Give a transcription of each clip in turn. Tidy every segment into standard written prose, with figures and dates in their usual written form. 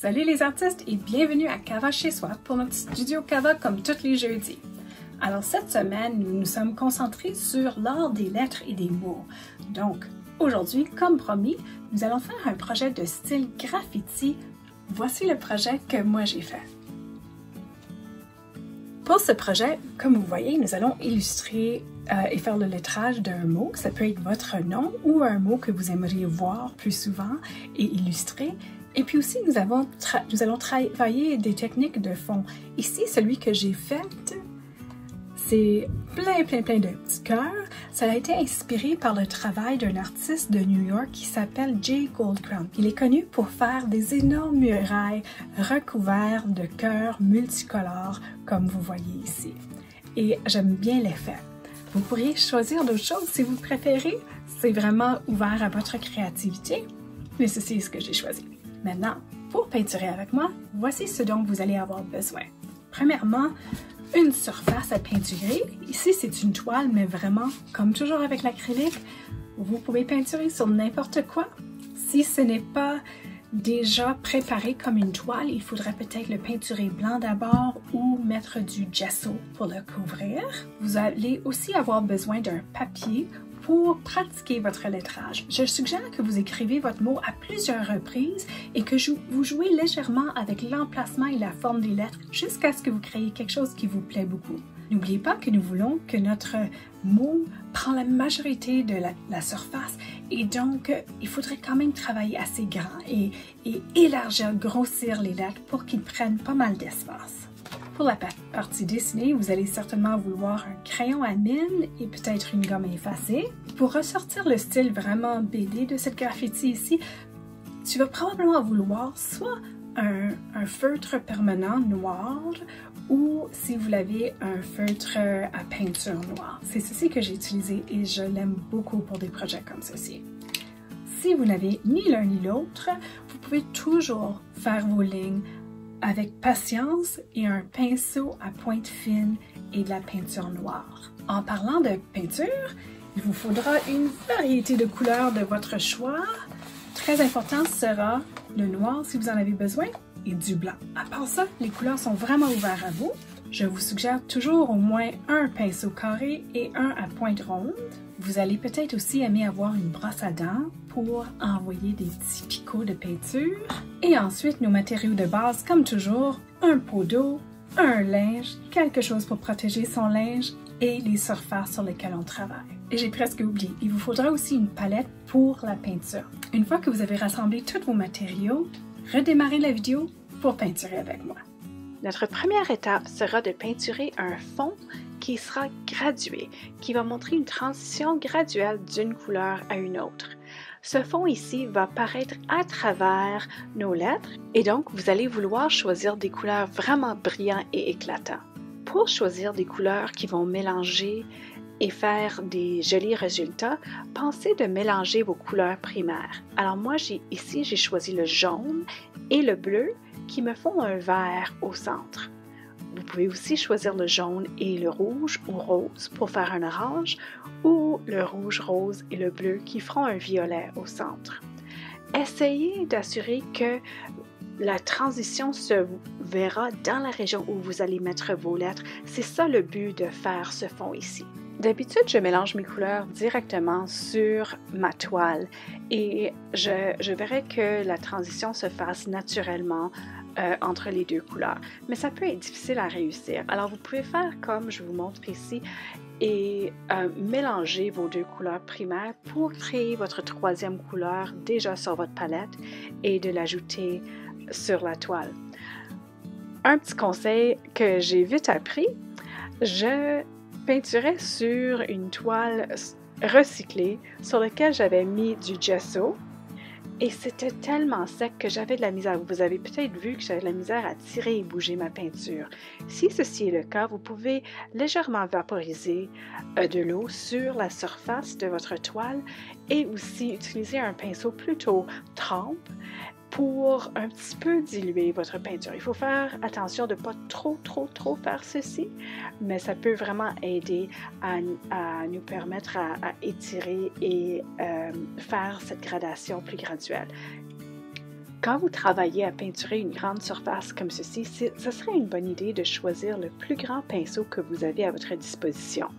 Salut les artistes et bienvenue à Cava chez soi pour notre studio Cava comme tous les jeudis. Alors cette semaine, nous nous sommes concentrés sur l'art des lettres et des mots. Donc aujourd'hui, comme promis, nous allons faire un projet de style graffiti. Voici le projet que moi j'ai fait. Pour ce projet, comme vous voyez, nous allons illustrer et faire le lettrage d'un mot. Ça peut être votre nom ou un mot que vous aimeriez voir plus souvent et illustrer. Et puis aussi, nous allons travailler des techniques de fond. Ici, celui que j'ai fait, c'est plein de petits cœurs. Ça a été inspiré par le travail d'un artiste de New York qui s'appelle Jay Goldcrown. Il est connu pour faire des énormes murailles recouverts de cœurs multicolores, comme vous voyez ici. Et j'aime bien l'effet. Vous pourriez choisir d'autres choses si vous préférez. C'est vraiment ouvert à votre créativité, mais ceci est ce que j'ai choisi. Maintenant, pour peinturer avec moi, voici ce dont vous allez avoir besoin. Premièrement, une surface à peinturer. Ici, c'est une toile, mais vraiment, comme toujours avec l'acrylique, vous pouvez peinturer sur n'importe quoi. Si ce n'est pas déjà préparé comme une toile, il faudrait peut-être le peinturer blanc d'abord ou mettre du gesso pour le couvrir. Vous allez aussi avoir besoin d'un papier pour pratiquer votre lettrage. Je suggère que vous écrivez votre mot à plusieurs reprises et que vous jouez légèrement avec l'emplacement et la forme des lettres jusqu'à ce que vous créez quelque chose qui vous plaît beaucoup. N'oubliez pas que nous voulons que notre mot prend la majorité de la surface et donc il faudrait quand même travailler assez grand et élargir, grossir les lettres pour qu'ils prennent pas mal d'espace. Pour la partie dessinée, vous allez certainement vouloir un crayon à mine et peut-être une gomme effacée. Pour ressortir le style vraiment BD de cette graffiti ici, tu vas probablement vouloir soit un feutre permanent noir ou si vous l'avez un feutre à peinture noire. C'est ceci que j'ai utilisé et je l'aime beaucoup pour des projets comme ceci. Si vous n'avez ni l'un ni l'autre, vous pouvez toujours faire vos lignes avec patience et un pinceau à pointe fine et de la peinture noire. En parlant de peinture, il vous faudra une variété de couleurs de votre choix. Très important sera le noir si vous en avez besoin et du blanc. À part ça, les couleurs sont vraiment ouvertes à vous. Je vous suggère toujours au moins un pinceau carré et un à pointe ronde. Vous allez peut-être aussi aimer avoir une brosse à dents pour envoyer des petits picots de peinture. Et ensuite, nos matériaux de base, comme toujours, un pot d'eau, un linge, quelque chose pour protéger son linge et les surfaces sur lesquelles on travaille. Et j'ai presque oublié, il vous faudra aussi une palette pour la peinture. Une fois que vous avez rassemblé tous vos matériaux, redémarrez la vidéo pour peinturer avec moi. Notre première étape sera de peinturer un fond qui sera gradué, qui va montrer une transition graduelle d'une couleur à une autre. Ce fond ici va paraître à travers nos lettres et donc vous allez vouloir choisir des couleurs vraiment brillantes et éclatantes. Pour choisir des couleurs qui vont mélanger et faire des jolis résultats, pensez de mélanger vos couleurs primaires. Alors moi ici j'ai choisi le jaune et le bleu qui me font un vert au centre. Vous pouvez aussi choisir le jaune et le rouge ou rose pour faire un orange ou le rouge, rose et le bleu qui feront un violet au centre. Essayez d'assurer que la transition se verra dans la région où vous allez mettre vos lettres. C'est ça le but de faire ce fond ici. D'habitude, je mélange mes couleurs directement sur ma toile et je verrai que la transition se fasse naturellement entre les deux couleurs. Mais ça peut être difficile à réussir. Alors, vous pouvez faire comme je vous montre ici et mélanger vos deux couleurs primaires pour créer votre troisième couleur déjà sur votre palette et de l'ajouter sur la toile. Un petit conseil que j'ai vite appris, je peinturais sur une toile recyclée sur laquelle j'avais mis du gesso et c'était tellement sec que j'avais de la misère. Vous avez peut-être vu que j'avais de la misère à tirer et bouger ma peinture. Si ceci est le cas, vous pouvez légèrement vaporiser de l'eau sur la surface de votre toile et aussi utiliser un pinceau plutôt trempe pour un petit peu diluer votre peinture. Il faut faire attention de ne pas trop faire ceci, mais ça peut vraiment aider à nous permettre à étirer et faire cette gradation plus graduelle. Quand vous travaillez à peinturer une grande surface comme ceci, ce serait une bonne idée de choisir le plus grand pinceau que vous avez à votre disposition.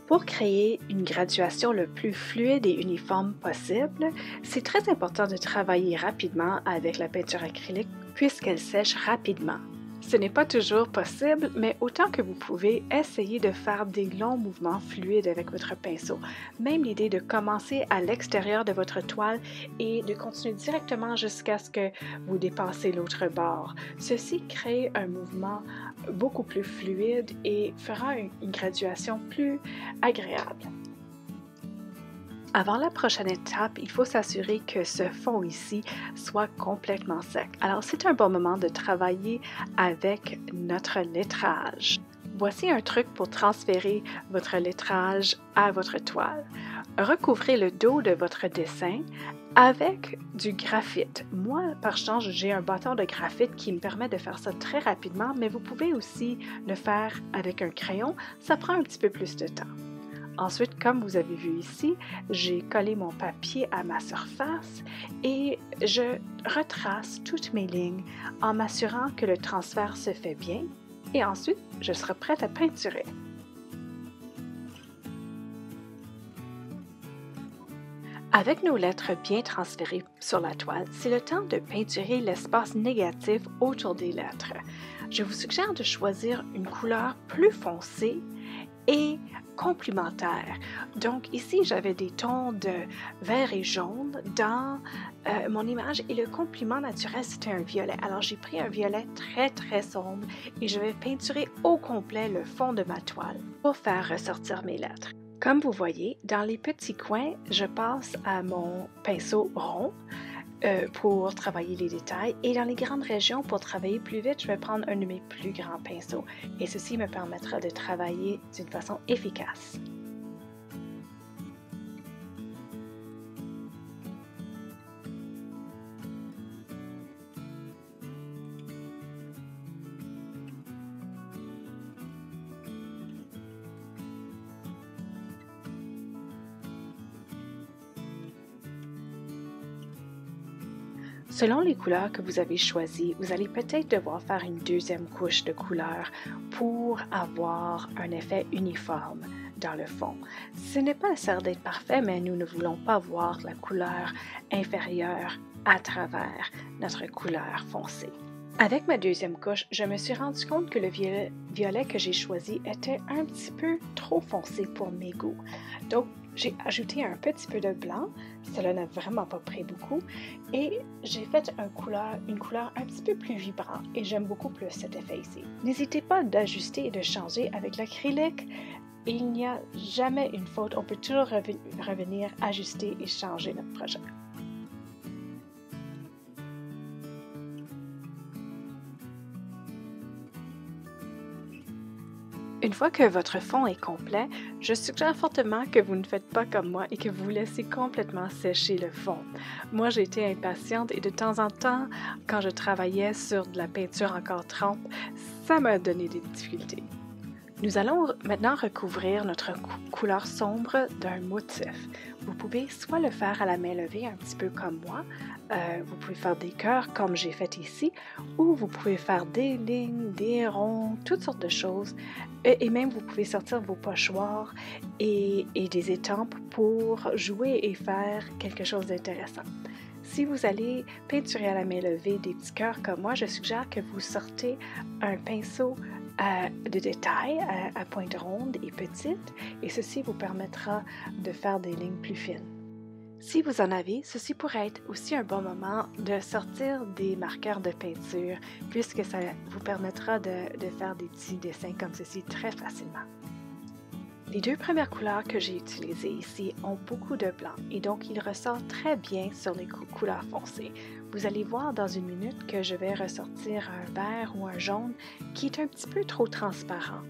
Pour créer une graduation le plus fluide et uniforme possible, c'est très important de travailler rapidement avec la peinture acrylique puisqu'elle sèche rapidement. Ce n'est pas toujours possible, mais autant que vous pouvez, essayez de faire des longs mouvements fluides avec votre pinceau. Même l'idée de commencer à l'extérieur de votre toile et de continuer directement jusqu'à ce que vous dépassez l'autre bord. Ceci crée un mouvement beaucoup plus fluide et fera une graduation plus agréable. Avant la prochaine étape, il faut s'assurer que ce fond ici soit complètement sec. Alors, c'est un bon moment de travailler avec notre lettrage. Voici un truc pour transférer votre lettrage à votre toile. Recouvrez le dos de votre dessin avec du graphite. Moi, par chance, j'ai un bâton de graphite qui me permet de faire ça très rapidement, mais vous pouvez aussi le faire avec un crayon. Ça prend un petit peu plus de temps. Ensuite, comme vous avez vu ici, j'ai collé mon papier à ma surface et je retrace toutes mes lignes en m'assurant que le transfert se fait bien et ensuite, je serai prête à peinturer. Avec nos lettres bien transférées sur la toile, c'est le temps de peinturer l'espace négatif autour des lettres. Je vous suggère de choisir une couleur plus foncée et complémentaire. Donc ici, j'avais des tons de vert et jaune dans mon image et le complément naturel, c'était un violet. Alors j'ai pris un violet très sombre et je vais peinturer au complet le fond de ma toile pour faire ressortir mes lettres. Comme vous voyez, dans les petits coins, je passe à mon pinceau rond pour travailler les détails et dans les grandes régions, pour travailler plus vite, je vais prendre un de mes plus grands pinceaux et ceci me permettra de travailler d'une façon efficace. Selon les couleurs que vous avez choisies, vous allez peut-être devoir faire une deuxième couche de couleur pour avoir un effet uniforme dans le fond. Ce n'est pas nécessaire d'être parfait, mais nous ne voulons pas voir la couleur inférieure à travers notre couleur foncée. Avec ma deuxième couche, je me suis rendu compte que le violet que j'ai choisi était un petit peu trop foncé pour mes goûts. Donc, j'ai ajouté un petit peu de blanc, cela n'a vraiment pas pris beaucoup, et j'ai fait une couleur un petit peu plus vibrante et j'aime beaucoup plus cet effet ici. N'hésitez pas d'ajuster et de changer avec l'acrylique. Il n'y a jamais une faute, on peut toujours revenir, ajuster et changer notre projet. Une fois que votre fond est complet, je suggère fortement que vous ne faites pas comme moi et que vous laissez complètement sécher le fond. Moi, j'ai été impatiente et de temps en temps, quand je travaillais sur de la peinture encore trempe, ça m'a donné des difficultés. Nous allons maintenant recouvrir notre couleur sombre d'un motif. Vous pouvez soit le faire à la main levée, un petit peu comme moi, vous pouvez faire des cœurs comme j'ai fait ici, ou vous pouvez faire des lignes, des ronds, toutes sortes de choses. Et même vous pouvez sortir vos pochoirs et des étampes pour jouer et faire quelque chose d'intéressant. Si vous allez peinturer à la main levée des petits cœurs comme moi, je suggère que vous sortez un pinceau de détail à pointe ronde et petite et ceci vous permettra de faire des lignes plus fines. Si vous en avez, ceci pourrait être aussi un bon moment de sortir des marqueurs de peinture puisque ça vous permettra de faire des petits dessins comme ceci très facilement. Les deux premières couleurs que j'ai utilisées ici ont beaucoup de blanc et donc ils ressortent très bien sur les couleurs foncées. Vous allez voir dans une minute que je vais ressortir un vert ou un jaune qui est un petit peu trop transparent.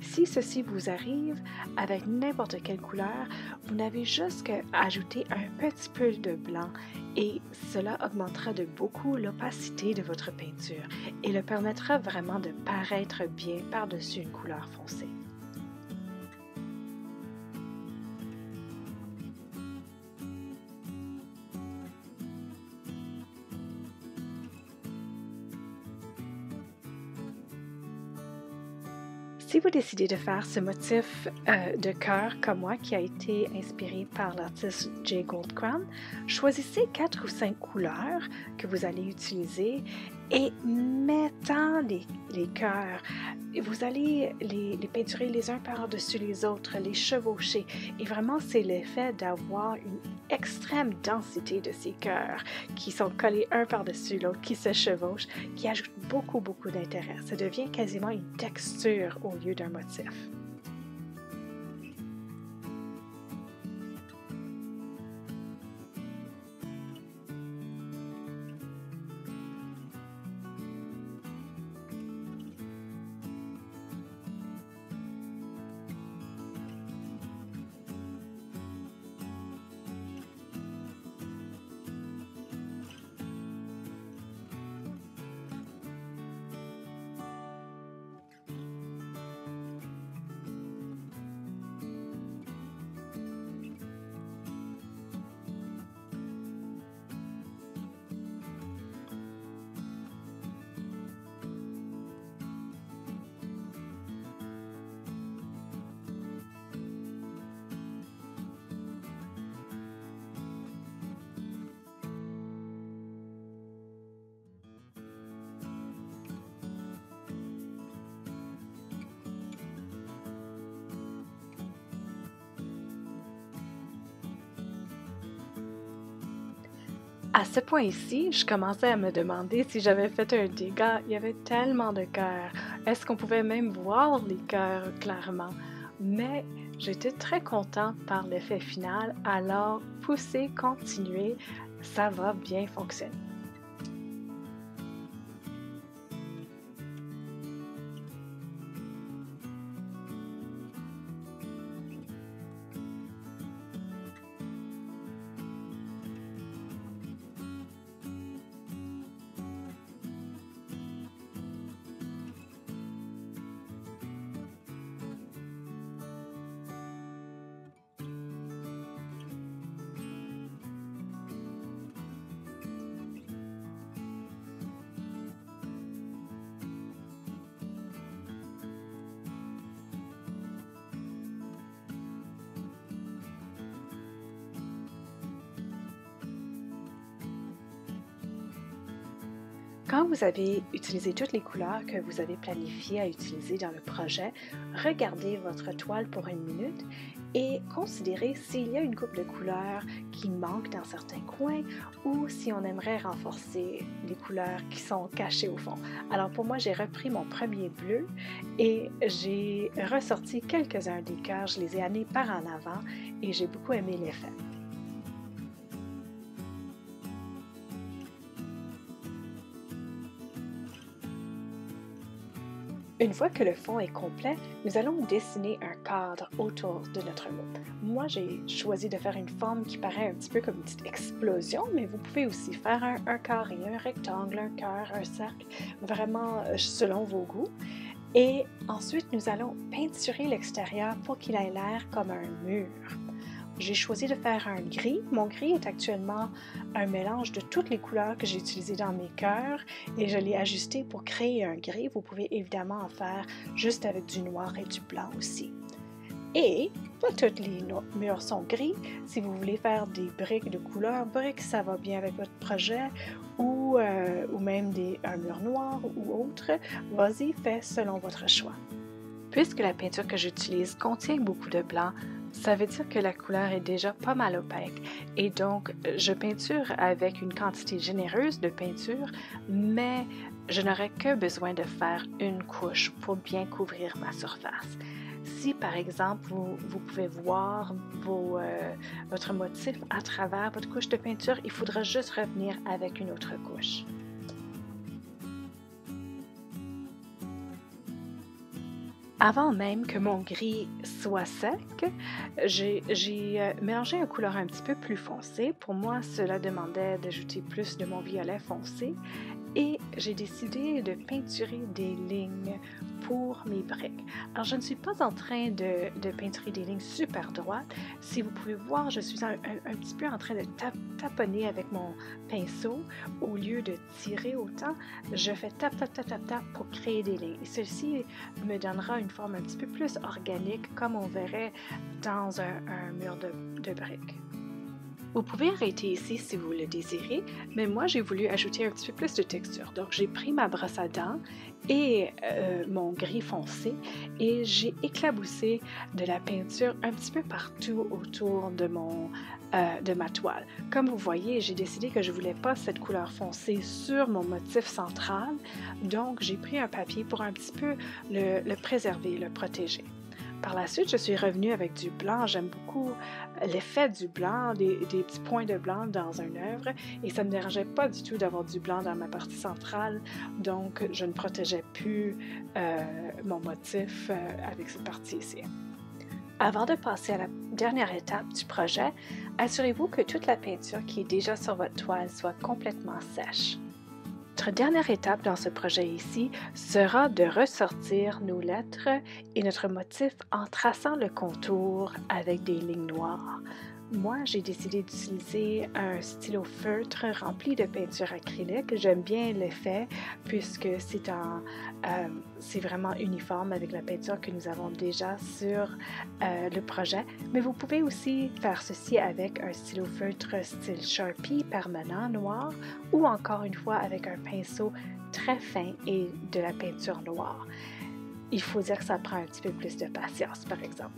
Si ceci vous arrive avec n'importe quelle couleur, vous n'avez juste qu'à ajouter un petit peu de blanc et cela augmentera de beaucoup l'opacité de votre peinture et le permettra vraiment de paraître bien par-dessus une couleur foncée. Si vous décidez de faire ce motif de cœur comme moi qui a été inspiré par l'artiste Jay Goldcrown, choisissez 4 ou 5 couleurs que vous allez utiliser et mettant les cœurs. Vous allez les peinturer les uns par-dessus les autres, les chevaucher. Et vraiment, c'est l'effet d'avoir une extrême densité de ces cœurs qui sont collés un par-dessus l'autre, qui se chevauchent, qui ajoute beaucoup d'intérêt. Ça devient quasiment une texture au lieu d'un motif. À ce point ici, je commençais à me demander si j'avais fait un dégât. Il y avait tellement de cœurs. Est-ce qu'on pouvait même voir les cœurs clairement? Mais j'étais très contente par l'effet final, alors poussez, continuez, ça va bien fonctionner. Quand vous avez utilisé toutes les couleurs que vous avez planifiées à utiliser dans le projet, regardez votre toile pour une minute et considérez s'il y a une coupe de couleurs qui manque dans certains coins ou si on aimerait renforcer les couleurs qui sont cachées au fond. Alors pour moi, j'ai repris mon premier bleu et j'ai ressorti quelques-uns des cœurs, je les ai amenés par en avant et j'ai beaucoup aimé l'effet. Une fois que le fond est complet, nous allons dessiner un cadre autour de notre mot. Moi, j'ai choisi de faire une forme qui paraît un petit peu comme une petite explosion, mais vous pouvez aussi faire un carré, un rectangle, un cœur, un cercle, vraiment selon vos goûts. Et ensuite, nous allons peinturer l'extérieur pour qu'il ait l'air comme un mur. J'ai choisi de faire un gris. Mon gris est actuellement un mélange de toutes les couleurs que j'ai utilisées dans mes cœurs et je l'ai ajusté pour créer un gris. Vous pouvez évidemment en faire juste avec du noir et du blanc aussi. Et pas tous les murs sont gris. Si vous voulez faire des briques de couleur briques, ça va bien avec votre projet ou même un mur noir ou autre. Vas-y, faites selon votre choix. Puisque la peinture que j'utilise contient beaucoup de blanc, ça veut dire que la couleur est déjà pas mal opaque et donc je peinture avec une quantité généreuse de peinture, mais je n'aurai que besoin de faire une couche pour bien couvrir ma surface. Si par exemple vous pouvez voir votre motif à travers votre couche de peinture, il faudra juste revenir avec une autre couche. Avant même que mon gris soit sec, j'ai mélangé une couleur un petit peu plus foncée. Pour moi, cela demandait d'ajouter plus de mon violet foncé et j'ai décidé de peinturer des lignes pour mes briques. Alors, je ne suis pas en train de peinturer des lignes super droites. Si vous pouvez voir, je suis un petit peu en train de taponner avec mon pinceau. Au lieu de tirer autant, je fais tap, tap, tap, tap, tap pour créer des lignes. Et ceci me donnera une forme un petit peu plus organique, comme on verrait dans un mur de briques. Vous pouvez arrêter ici si vous le désirez, mais moi j'ai voulu ajouter un petit peu plus de texture. Donc j'ai pris ma brosse à dents et mon gris foncé et j'ai éclaboussé de la peinture un petit peu partout autour de ma toile. Comme vous voyez, j'ai décidé que je ne voulais pas cette couleur foncée sur mon motif central, donc j'ai pris un papier pour un petit peu le préserver, le protéger. Par la suite, je suis revenue avec du blanc. J'aime beaucoup l'effet du blanc, des petits points de blanc dans une œuvre et ça ne me dérangeait pas du tout d'avoir du blanc dans ma partie centrale, donc je ne protégeais plus mon motif avec cette partie ici. Avant de passer à la dernière étape du projet, assurez-vous que toute la peinture qui est déjà sur votre toile soit complètement sèche. Notre dernière étape dans ce projet ici sera de ressortir nos lettres et notre motif en traçant le contour avec des lignes noires. Moi, j'ai décidé d'utiliser un stylo feutre rempli de peinture acrylique. J'aime bien l'effet puisque c'est vraiment uniforme avec la peinture que nous avons déjà sur le projet. Mais vous pouvez aussi faire ceci avec un stylo feutre style Sharpie permanent noir ou encore une fois avec un pinceau très fin et de la peinture noire. Il faut dire que ça prend un petit peu plus de patience, par exemple.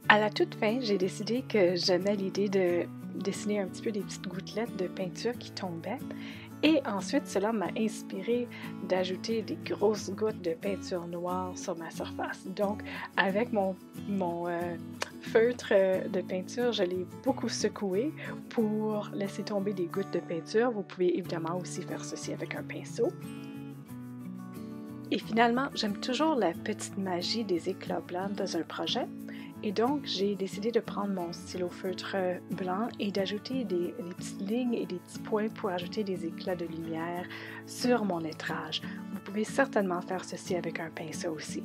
À la toute fin, j'ai décidé que j'aimais l'idée de dessiner un petit peu des petites gouttelettes de peinture qui tombaient. Et ensuite, cela m'a inspiré d'ajouter des grosses gouttes de peinture noire sur ma surface. Donc, avec mon feutre de peinture, je l'ai beaucoup secoué pour laisser tomber des gouttes de peinture. Vous pouvez évidemment aussi faire ceci avec un pinceau. Et finalement, j'aime toujours la petite magie des éclats blancs dans un projet. Et donc, j'ai décidé de prendre mon stylo feutre blanc et d'ajouter des petites lignes et des petits points pour ajouter des éclats de lumière sur mon lettrage. Vous pouvez certainement faire ceci avec un pinceau aussi.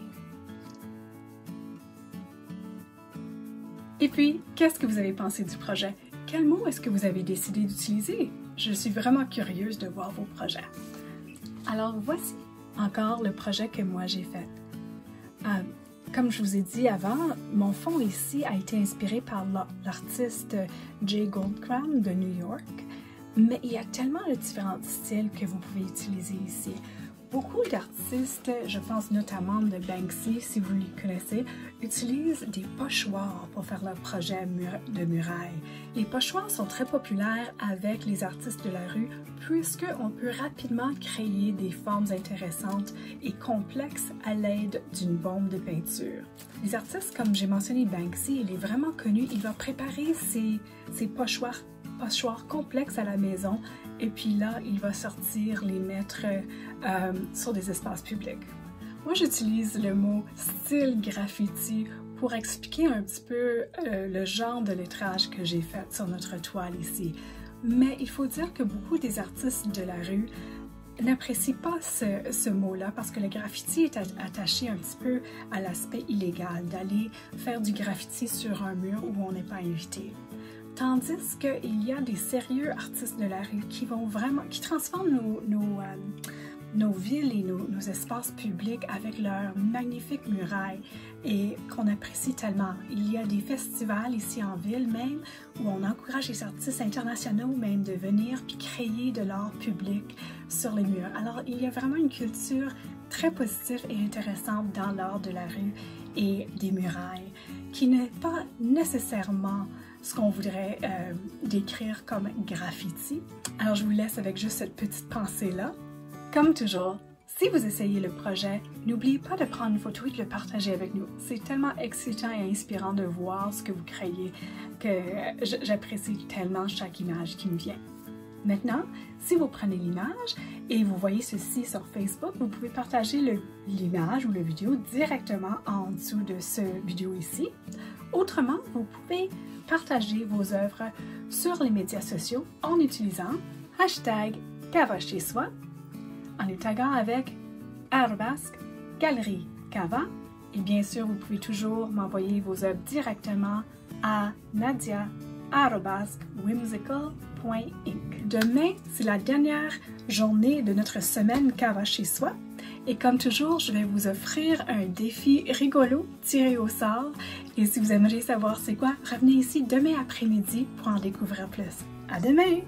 Et puis, qu'est-ce que vous avez pensé du projet? Quel mot est-ce que vous avez décidé d'utiliser? Je suis vraiment curieuse de voir vos projets. Alors, voici encore le projet que moi j'ai fait. Comme je vous ai dit avant, mon fond ici a été inspiré par l'artiste Jay Goldcrown de New York, mais il y a tellement de différents styles que vous pouvez utiliser ici. Beaucoup d'artistes, je pense notamment de Banksy, si vous les connaissez, utilisent des pochoirs pour faire leurs projets de murailles. Les pochoirs sont très populaires avec les artistes de la rue puisqu'on peut rapidement créer des formes intéressantes et complexes à l'aide d'une bombe de peinture. Les artistes, comme j'ai mentionné Banksy, il est vraiment connu, il va préparer ses pochoirs complexes à la maison et puis là, il va sortir les mettre sur des espaces publics. Moi, j'utilise le mot style graffiti pour expliquer un petit peu le genre de lettrage que j'ai fait sur notre toile ici. Mais il faut dire que beaucoup des artistes de la rue n'apprécient pas ce mot-là parce que le graffiti est attaché un petit peu à l'aspect illégal, d'aller faire du graffiti sur un mur où on n'est pas invité. Tandis qu'il y a des sérieux artistes de la rue qui transforment nos villes et nos espaces publics avec leurs magnifiques murailles et qu'on apprécie tellement. Il y a des festivals ici en ville même où on encourage les artistes internationaux même de venir puis créer de l'art public sur les murs. Alors il y a vraiment une culture très positive et intéressante dans l'art de la rue et des murailles qui n'est pas nécessairement ce qu'on voudrait décrire comme graffiti. Alors je vous laisse avec juste cette petite pensée-là. Comme toujours, si vous essayez le projet, n'oubliez pas de prendre une photo et de le partager avec nous. C'est tellement excitant et inspirant de voir ce que vous créez que j'apprécie tellement chaque image qui me vient. Maintenant, si vous prenez l'image et vous voyez ceci sur Facebook, vous pouvez partager l'image ou la vidéo directement en dessous de cette vidéo ici. Autrement, vous pouvez partager vos œuvres sur les médias sociaux en utilisant #CavacheSoi, en les taguant avec Galerie Cava. Et bien sûr, vous pouvez toujours m'envoyer vos œuvres directement à nadia@whimsical.inc. Demain, c'est la dernière journée de notre semaine Cava chez soi. Et comme toujours, je vais vous offrir un défi rigolo tiré au sort. Et si vous aimeriez savoir c'est quoi, revenez ici demain après-midi pour en découvrir plus. À demain!